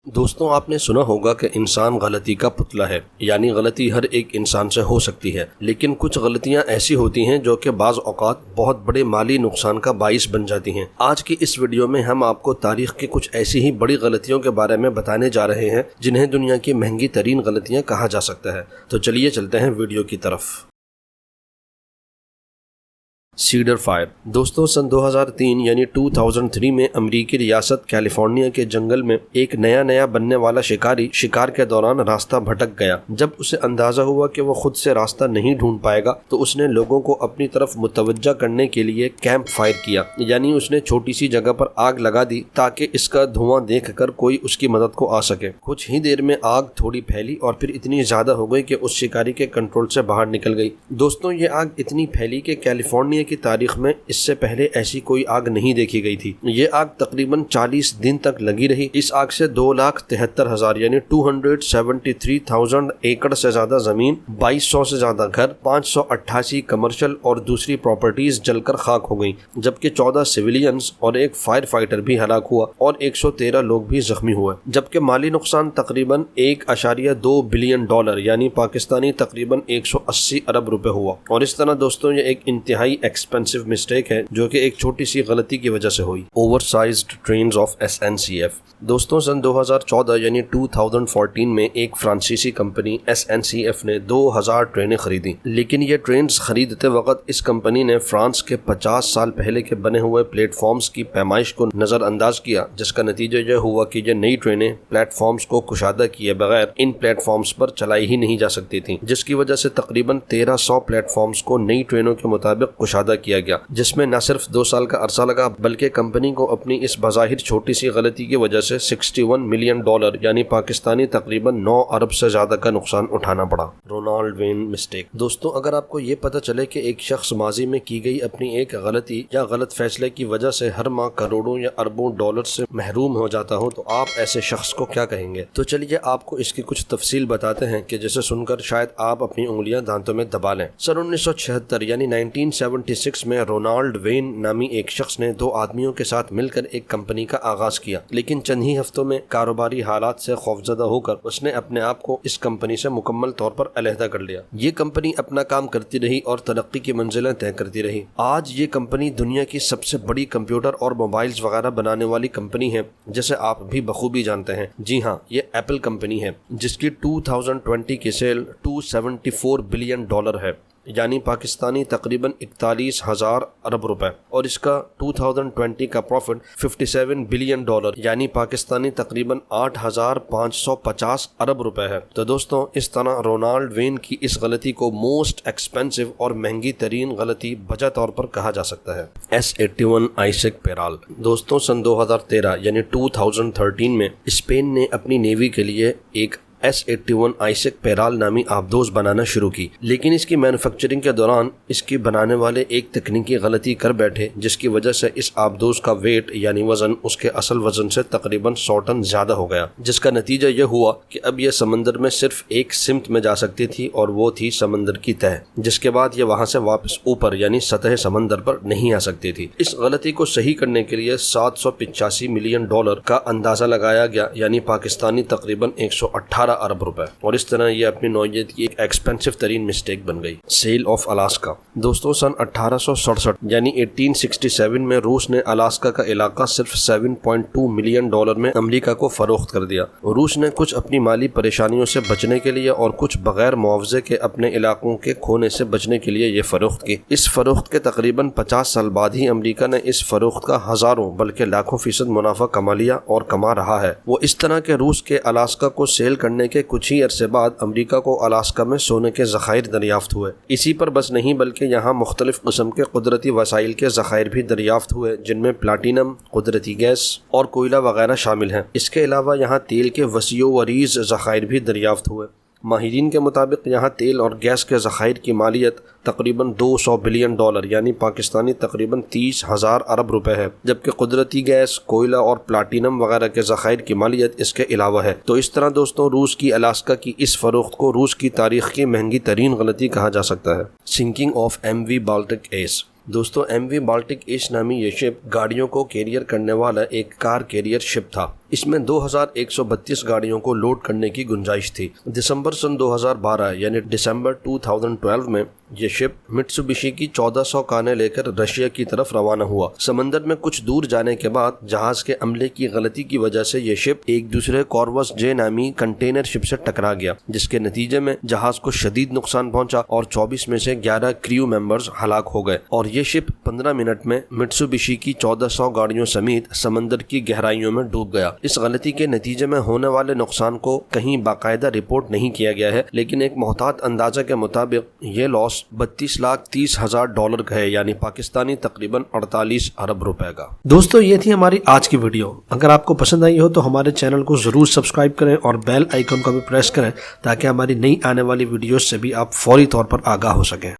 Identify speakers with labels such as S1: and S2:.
S1: دوستوں، آپ نے سنا ہوگا کہ انسان غلطی کا پتلا ہے، یعنی غلطی ہر ایک انسان سے ہو سکتی ہے، لیکن کچھ غلطیاں ایسی ہوتی ہیں جو کہ بعض اوقات بہت بڑے مالی نقصان کا باعث بن جاتی ہیں۔ آج کی اس ویڈیو میں ہم آپ کو تاریخ کی کچھ ایسی ہی بڑی غلطیوں کے بارے میں بتانے جا رہے ہیں جنہیں دنیا کی مہنگی ترین غلطیاں کہا جا سکتا ہے۔ تو چلیے چلتے ہیں ویڈیو کی طرف۔ Cedar fire. دوستوں، سن 2003 یعنی 2003 میں امریکی ریاست کیلیفورنیا کے جنگل میں ایک نیا بننے والا شکاری شکار کے دوران راستہ بھٹک گیا۔ جب اسے اندازہ ہوا کہ وہ خود سے راستہ نہیں ڈھونڈ پائے گا تو اس نے لوگوں کو اپنی طرف متوجہ کرنے کے لیے کیمپ فائر کیا، یعنی اس نے چھوٹی سی جگہ پر آگ لگا دی تاکہ اس کا دھواں دیکھ کر کوئی اس کی مدد کو آ سکے۔ کچھ ہی دیر میں آگ تھوڑی پھیلی اور پھر اتنی زیادہ ہو گئی کہ اس شکاری کے کنٹرول سے باہر نکل گئی۔ دوستوں، یہ آگ اتنی پھیلی کہ کیلیفورنیا کی تاریخ میں اس سے پہلے ایسی کوئی آگ نہیں دیکھی گئی تھی۔ یہ آگ تقریباً 40 دن تک لگی رہی۔ اس آگ سے 2,73,000 یعنی 273,000 ایکڑ سے زیادہ زمین، 2,200 سے زیادہ گھر، 588 کمرشل اور دوسری پراپرٹیز جل کر خاک ہو گئیں، جبکہ 14 سویلینز اور ایک فائر فائٹر بھی ہلاک ہوا اور 113 لوگ بھی زخمی ہوئے، جبکہ مالی نقصان تقریباً $1.2 بلین یعنی پاکستانی تقریباً 180 ارب روپے ہوا۔ اور اس طرح دوستوں، یہ ایک انتہائی ایکسپینسو مسٹیک ہے جو کہ ایک چھوٹی سی غلطی کی وجہ سے ہوئی۔ Over sized trains of SNCF۔ دوستوں، سن 2014 یعنی 2014 میں ایک فرانسیسی کمپنی SNCF نے 2,000 ٹرینیں خریدیں، لیکن یہ ٹرینز خریدتے وقت اس کمپنی نے فرانس کے 50 سال پہلے کے بنے ہوئے پلیٹ فارمز کی پیمائش کو نظر انداز کیا، جس کا نتیجہ یہ ہوا کہ یہ نئی ٹرینیں پلیٹ فارمز کو کشادہ کیے بغیر ان پلیٹ فارمز پر چلائی ہی نہیں جا سکتی تھیں، جس کی وجہ سے تقریباً 1,300 پلیٹ فارمز کو نئی ٹرینوں کے مطابق کشادہ کیا گیا، جس میں نہ صرف 2 سال کا عرصہ لگا بلکہ کمپنی کو اپنی اس بظاہر چھوٹی سی غلطی کی وجہ سے $61 ملین یعنی پاکستانی تقریباً 9 ارب سے زیادہ کا نقصان اٹھانا پڑا۔ Ronald when mistake. دوستوں، اگر آپ کو یہ پتہ چلے کہ ایک شخص ماضی میں کی گئی اپنی ایک غلطی یا غلط فیصلے کی وجہ سے ہر ماہ کروڑوں یا اربوں ڈالر سے محروم ہو جاتا ہو تو آپ ایسے شخص کو کیا کہیں گے؟ تو چلیے آپ کو اس کی کچھ تفصیل بتاتے ہیں کہ جسے سن کر شاید آپ اپنی انگلیاں دانتوں میں دبا لیں۔ سن 1976 یعنی 1976 میں رونالڈ وین نامی ایک شخص نے 2 آدمیوں کے ساتھ مل کر ایک کمپنی کا آغاز کیا، لیکن چند ہی ہفتوں میں کاروباری حالات سے خوفزدہ ہو کر اس نے اپنے آپ کو اس کمپنی سے مکمل طور پر علیحدہ کر لیا۔ یہ کمپنی اپنا کام کرتی رہی اور ترقی کی منزلیں طے کرتی رہی۔ آج یہ کمپنی دنیا کی سب سے بڑی کمپیوٹر اور موبائلز وغیرہ بنانے والی کمپنی ہے، جسے آپ بھی بخوبی جانتے ہیں۔ جی ہاں، یہ ایپل کمپنی ہے جس کی 2020 کی سیل $274 بلین ہے، یعنی پاکستانی تقریباً 41,000 ارب روپے، اور اس کا 2020 کا پروفٹ $57 بلین یعنی پاکستانی تقریباً 8,550 ارب روپے ہے۔ تو دوستوں، اس طرح رونالڈ وین کی اس غلطی کو موسٹ ایکسپینسو اور مہنگی ترین غلطی بجا طور پر کہا جا سکتا ہے۔ S81 آئسیک parallel. دوستوں، سن 2013 یعنی 2013 میں اسپین نے اپنی نیوی کے لیے ایک S81 آئسیک پیرال نامی آبدوز بنانا شروع کی، لیکن اس کی مینوفیکچرنگ کے دوران اس کی بنانے والے ایک تکنیکی غلطی کر بیٹھے، جس کی وجہ سے اس آبدوز کا ویٹ یعنی وزن اس کے اصل وزن سے تقریباً 100 ٹن زیادہ ہو گیا، جس کا نتیجہ یہ ہوا کہ اب یہ سمندر میں صرف ایک سمت میں جا سکتی تھی اور وہ تھی سمندر کی تہہ، جس کے بعد یہ وہاں سے واپس اوپر یعنی سطح سمندر پر نہیں آ سکتی تھی۔ اس غلطی کو صحیح کرنے کے لیے $785 ملین کا اندازہ لگایا گیا، یعنی پاکستانی تقریباً 118 ارب روپے، اور اس طرح یہ اپنی نوعیت کی ایک ایکسپینسو ترین مسٹیک بن گئی۔ Sale of Alaska. دوستوں، سن 1867 یعنی 1867 میں روس نے الاسکا کا علاقہ صرف $7.2 ملین میں امریکہ کو فروخت کر دیا۔ روس نے کچھ اپنی مالی پریشانیوں سے بچنے کے لیے اور کچھ بغیر معاوضے کے اپنے علاقوں کے کھونے سے بچنے کے لیے یہ فروخت کی۔ اس فروخت کے تقریباً 50 سال بعد ہی امریکہ نے اس فروخت کا ہزاروں بلکہ لاکھوں فیصد منافع کما لیا اور کما رہا ہے۔ وہ اس طرح کہ روس کے الاسکا کو سیل کرنے کے کچھ ہی عرصے بعد امریکہ کو الاسکا میں سونے کے ذخائر دریافت ہوئے۔ اسی پر بس نہیں بلکہ یہاں مختلف قسم کے قدرتی وسائل کے ذخائر بھی دریافت ہوئے، جن میں پلاٹینم، قدرتی گیس اور کوئلہ وغیرہ شامل ہیں۔ اس کے علاوہ یہاں تیل کے وسیع و عریض ذخائر بھی دریافت ہوئے۔ ماہرین کے مطابق یہاں تیل اور گیس کے ذخائر کی مالیت تقریباً $200 بلین یعنی پاکستانی تقریباً 30,000 ارب روپے ہے، جبکہ قدرتی گیس، کوئلہ اور پلاٹینم وغیرہ کے ذخائر کی مالیت اس کے علاوہ ہے۔ تو اس طرح دوستوں، روس کی الاسکا کی اس فروخت کو روس کی تاریخ کی مہنگی ترین غلطی کہا جا سکتا ہے۔ Sinking of MV Baltic S. دوستو، MV بالٹک ایس نامی یہ شپ گاڑیوں کو کیریئر کرنے والا ایک کار کیریئر شپ تھا۔ اس میں 2132 گاڑیوں کو لوڈ کرنے کی گنجائش تھی۔ دسمبر سن 2012 یعنی دسمبر 2012 میں یہ شپ مٹسوبشی کی 1400 کانیں لے کر رشیا کی طرف روانہ ہوا۔ سمندر میں کچھ دور جانے کے بعد جہاز کے عملے کی غلطی کی وجہ سے یہ شپ ایک دوسرے کوروس جے نامی کنٹینر شپ سے ٹکرا گیا، جس کے نتیجے میں جہاز کو شدید نقصان پہنچا اور 24 میں سے 11 کریو ممبرز ہلاک ہو گئے، اور یہ شپ 15 منٹ میں مٹسوبشی کی 1400 گاڑیوں سمیت سمندر کی گہرائیوں میں ڈوب گیا۔ اس غلطی کے نتیجے میں ہونے والے نقصان کو کہیں باقاعدہ رپورٹ نہیں کیا گیا ہے، لیکن ایک محتاط اندازہ کے مطابق یہ لاس $32,30,000 کا ہے، یعنی پاکستانی تقریباً 48 ارب روپے کا۔ دوستو، یہ تھی ہماری آج کی ویڈیو۔ اگر آپ کو پسند آئی ہو تو ہمارے چینل کو ضرور سبسکرائب کریں اور بیل آئیکن کو بھی پریس کریں تاکہ ہماری نئی آنے والی ویڈیوز سے بھی آپ فوری طور پر آگاہ ہو سکیں۔